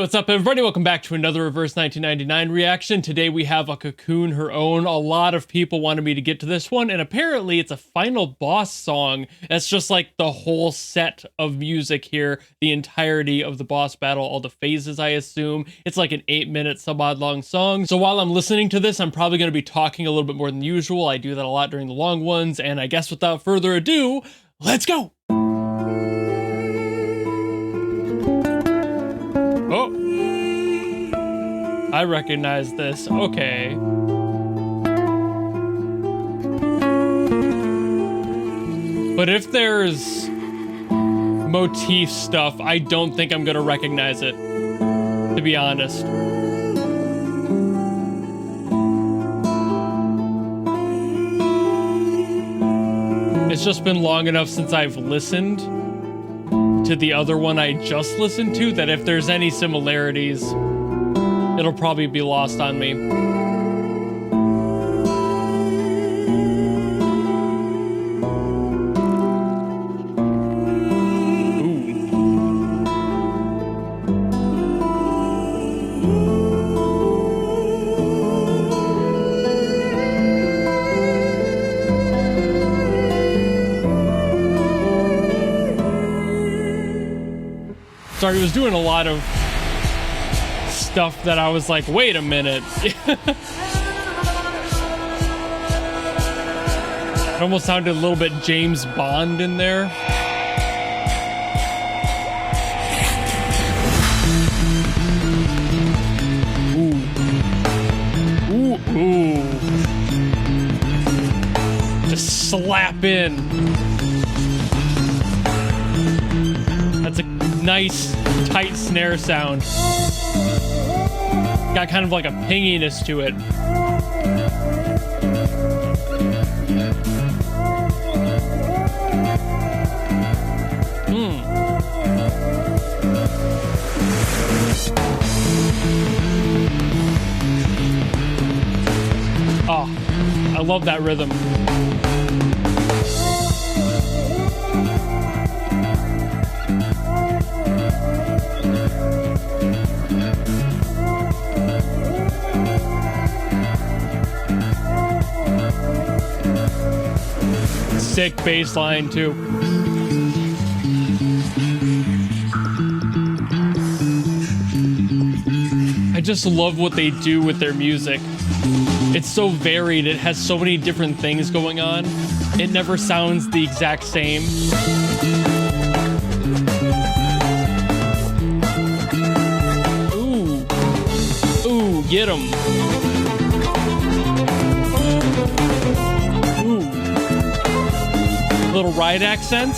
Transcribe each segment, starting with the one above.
what's up everybody? Welcome back to another Reverse 1999 reaction. Today we have a Cocoon Her Own. A lot of people wanted me to get to this one, and apparently it's a final boss song. That's just like the whole set of music here, the entirety of the boss battle, all the phases I assume. It's like an 8-minute some odd long song. So while I'm listening to this, I'm probably going to be talking a little bit more than usual. I do that a lot during the long ones, and I guess without further ado, let's go! Oh, I recognize this. Okay. But if there's motif stuff, I don't think I'm gonna recognize it, to be honest. It's just been long enough since I've listened to the other one I just listened to that if there's any similarities, it'll probably be lost on me. Sorry, it was doing a lot of stuff that I was like, wait a minute. It almost sounded a little bit James Bond in there. Ooh. Ooh, ooh. Just slap in. That's a nice, tight snare sound. Got kind of like a pinginess to it. Oh, I love that rhythm. Sick bass line too. I just love what they do with their music. It's so varied. It has so many different things going on. It never sounds the exact same. Ooh. Ooh, get 'em. Little ride accents.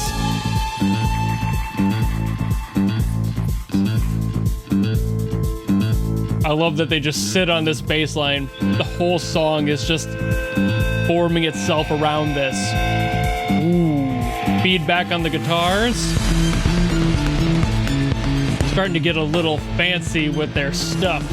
I love that they just sit on this bass line. The whole song is just forming itself around this. Ooh. Feedback on the guitars. Starting to get a little fancy with their stuff.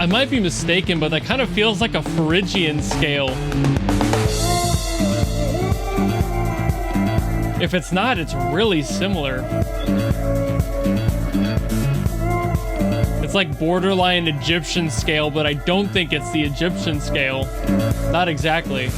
I might be mistaken, but that kind of feels like a Phrygian scale. If it's not, it's really similar. It's like borderline Egyptian scale, but I don't think it's the Egyptian scale. Not exactly.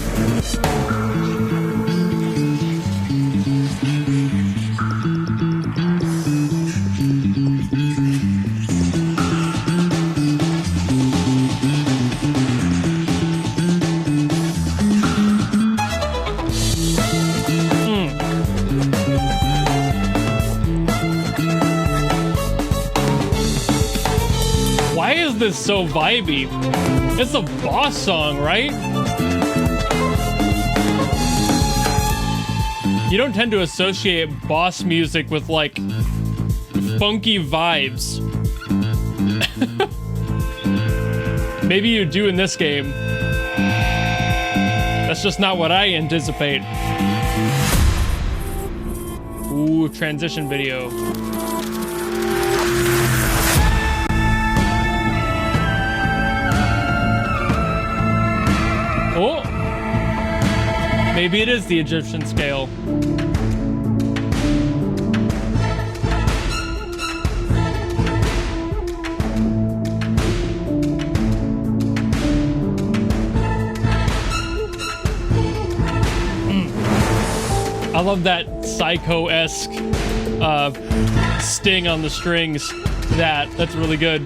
Why is this so vibey? It's a boss song, right? You don't tend to associate boss music with like funky vibes. Maybe you do in this game. That's just not what I anticipate. Ooh, transition video. Oh! Maybe it is the Egyptian scale. I love that psycho-esque sting on the strings. That's really good.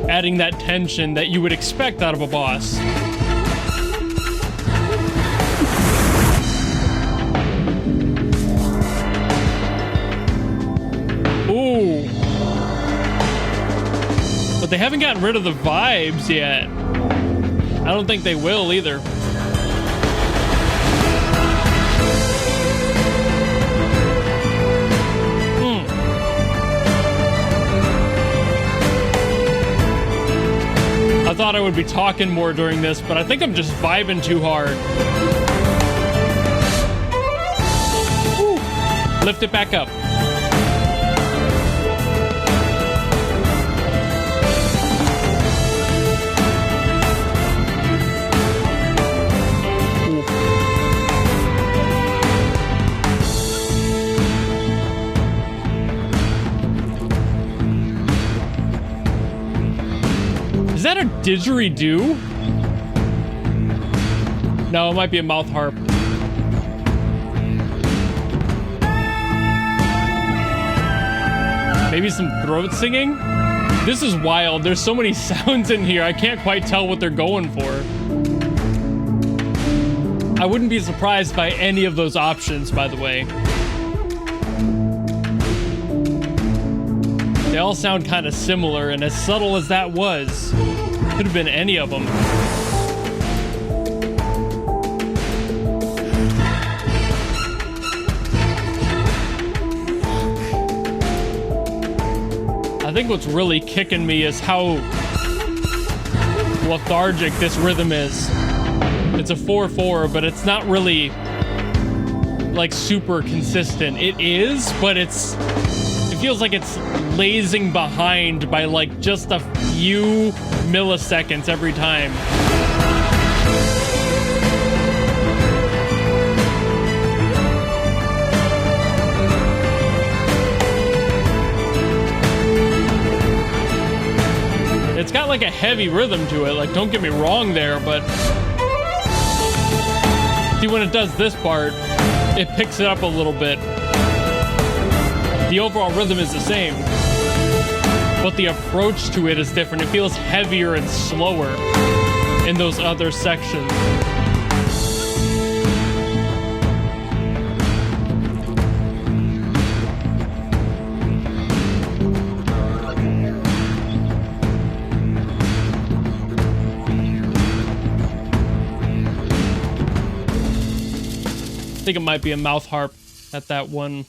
Adding that tension that you would expect out of a boss. Ooh. But they haven't gotten rid of the vibes yet. I don't think they will either. I thought I would be talking more during this, but I think I'm just vibing too hard. Woo. Lift it back up. Is that a didgeridoo? No, it might be a mouth harp. Maybe some throat singing? This is wild. There's so many sounds in here. I can't quite tell what they're going for. I wouldn't be surprised by any of those options, by the way. They all sound kind of similar, and as subtle as that was, could have been any of them. I think what's really kicking me is how lethargic this rhythm is. It's a 4/4, but it's not really like super consistent. It is, but it feels like it's lazing behind by like just a few milliseconds every time. It's got like a heavy rhythm to it, like don't get me wrong there, but see when it does this part, it picks it up a little bit. The overall rhythm is the same, but the approach to it is different. It feels heavier and slower in those other sections. I think it might be a mouth harp at that one,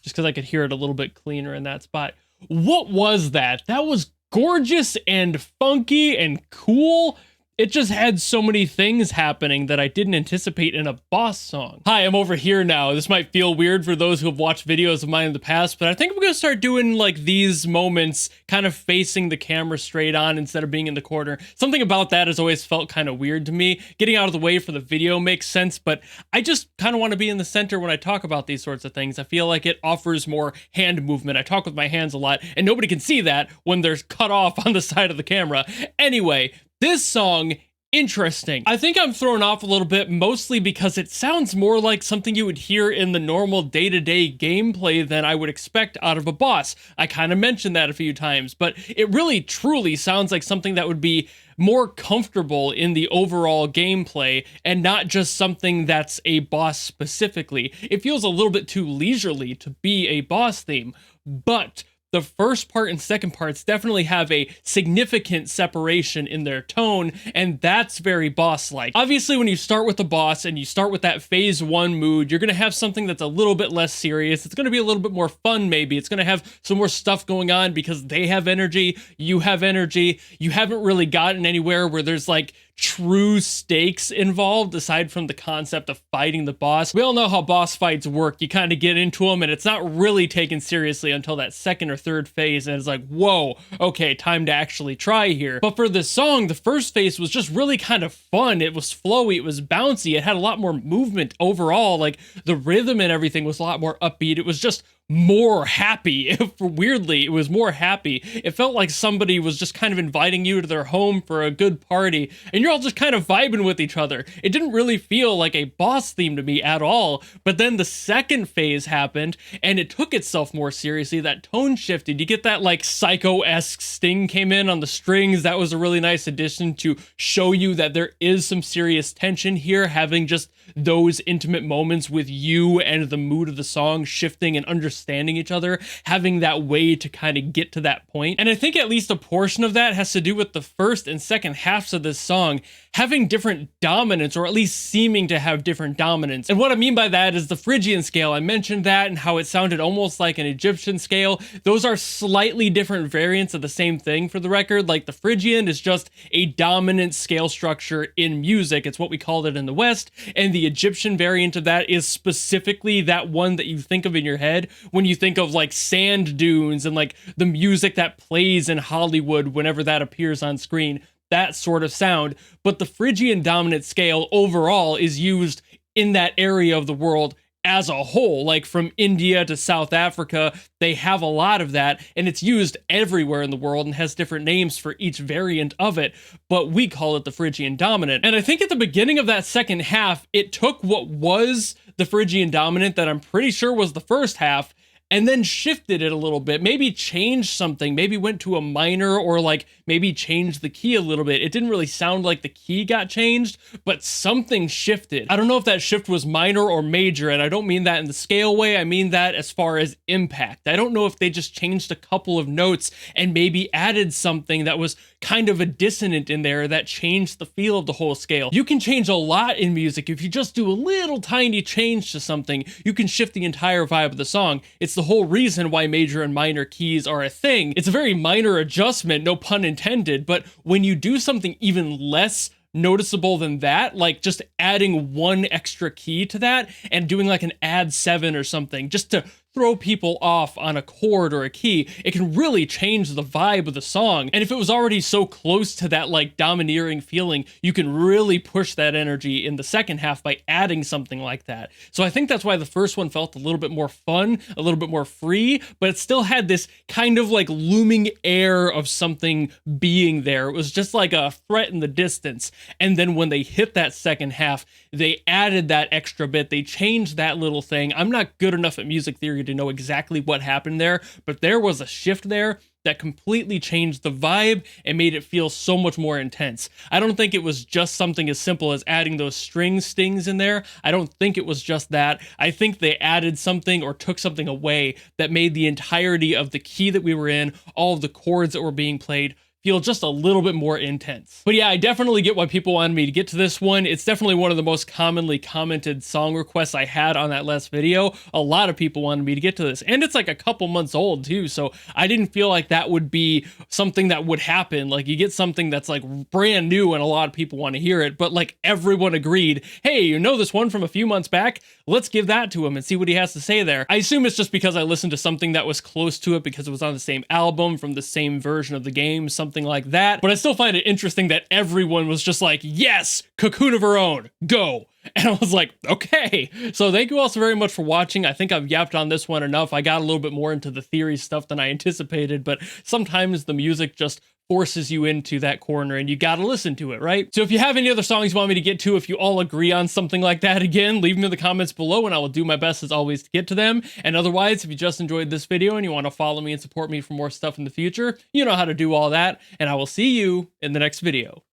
just because I could hear it a little bit cleaner in that spot. What was that? That was gorgeous and funky and cool. It just had so many things happening that I didn't anticipate in a boss song. Hi, I'm over here now. This might feel weird for those who have watched videos of mine in the past, but I think I'm gonna start doing like these moments kind of facing the camera straight on instead of being in the corner. Something about that has always felt kind of weird to me. Getting out of the way for the video makes sense, but I just kind of want to be in the center when I talk about these sorts of things. I feel like it offers more hand movement. I talk with my hands a lot, and nobody can see that when they're cut off on the side of the camera. Anyway, this song, interesting. I think I'm thrown off a little bit, mostly because it sounds more like something you would hear in the normal day-to-day gameplay than I would expect out of a boss. I kind of mentioned that a few times, but it really truly sounds like something that would be more comfortable in the overall gameplay and not just something that's a boss specifically. It feels a little bit too leisurely to be a boss theme, but the first part and second parts definitely have a significant separation in their tone, and that's very boss-like. Obviously, when you start with the boss and you start with that phase 1 mood, you're gonna have something that's a little bit less serious. It's gonna be a little bit more fun, maybe. It's gonna have some more stuff going on because they have energy, you have energy. You haven't really gotten anywhere where there's like true stakes involved aside from the concept of fighting the boss. We all know how boss fights work. You kind of get into them and it's not really taken seriously until that second or third phase, and it's like, whoa, okay, time to actually try here. But for this song, the first phase was just really kind of fun. It was flowy, it was bouncy, it had a lot more movement overall. Like the rhythm and everything was a lot more upbeat. It was just more happy. Weirdly, it was more happy. It felt like somebody was just kind of inviting you to their home for a good party, and you're all just kind of vibing with each other. It didn't really feel like a boss theme to me at all, but then the second phase happened, and it took itself more seriously. That tone shifted. You get that like psycho-esque sting came in on the strings. That was a really nice addition to show you that there is some serious tension here, having just those intimate moments with you and the mood of the song shifting and understanding each other, having that way to kind of get to that point. And I think at least a portion of that has to do with the first and second halves of this song having different dominance, or at least seeming to have different dominance. And what I mean by that is the Phrygian scale. I mentioned that and how it sounded almost like an Egyptian scale. Those are slightly different variants of the same thing, for the record. Like the Phrygian is just a dominant scale structure in music. It's what we called it in the West. And the Egyptian variant of that is specifically that one that you think of in your head when you think of like sand dunes and like the music that plays in Hollywood whenever that appears on screen. That sort of sound. But the Phrygian dominant scale overall is used in that area of the world as a whole. Like from India to South Africa, they have a lot of that, and it's used everywhere in the world and has different names for each variant of it, but we call it the Phrygian dominant. And I think at the beginning of that second half, it took what was the Phrygian dominant that I'm pretty sure was the first half, and then shifted it a little bit, maybe changed something, maybe went to a minor, or like maybe changed the key a little bit. It didn't really sound like the key got changed, but something shifted. I don't know if that shift was minor or major, and I don't mean that in the scale way, I mean that as far as impact. I don't know if they just changed a couple of notes and maybe added something that was kind of a dissonant in there that changed the feel of the whole scale. You can change a lot in music. If you just do a little tiny change to something, you can shift the entire vibe of the song. It's the whole reason why major and minor keys are a thing. It's a very minor adjustment, no pun intended, but when you do something even less noticeable than that, like just adding one extra key to that and doing like an add 7 or something, just to throw people off on a chord or a key, it can really change the vibe of the song. And if it was already so close to that like domineering feeling, you can really push that energy in the second half by adding something like that. So I think that's why the first one felt a little bit more fun, a little bit more free, but it still had this kind of like looming air of something being there. It was just like a threat in the distance. And then when they hit that second half, they added that extra bit. They changed that little thing. I'm not good enough at music theory to know exactly what happened there, but there was a shift there that completely changed the vibe and made it feel so much more intense. I don't think it was just something as simple as adding those string stings in there. I don't think it was just that. I think they added something or took something away that made the entirety of the key that we were in, all of the chords that were being played, feel just a little bit more intense. But yeah, I definitely get why people wanted me to get to this one. It's definitely one of the most commonly commented song requests I had on that last video. A lot of people wanted me to get to this, and it's like a couple months old too, so I didn't feel like that would be something that would happen. Like you get something that's like brand new and a lot of people want to hear it, but like everyone agreed, hey, you know this one from a few months back? Let's give that to him and see what he has to say there. I assume it's just because I listened to something that was close to it because it was on the same album from the same version of the game, something like that. But I still find it interesting that everyone was just like, yes, Cocoon of Her Own, go. And I was like, okay. So thank you all so very much for watching. I think I've yapped on this one enough. I got a little bit more into the theory stuff than I anticipated, but sometimes the music just forces you into that corner and you gotta listen to it, right? So if you have any other songs you want me to get to, if you all agree on something like that, again, leave them in the comments below and I will do my best as always to get to them. And otherwise, if you just enjoyed this video and you want to follow me and support me for more stuff in the future, you know how to do all that, and I will see you in the next video.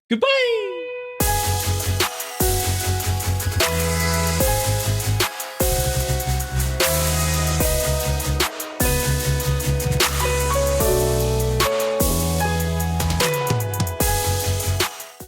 Goodbye!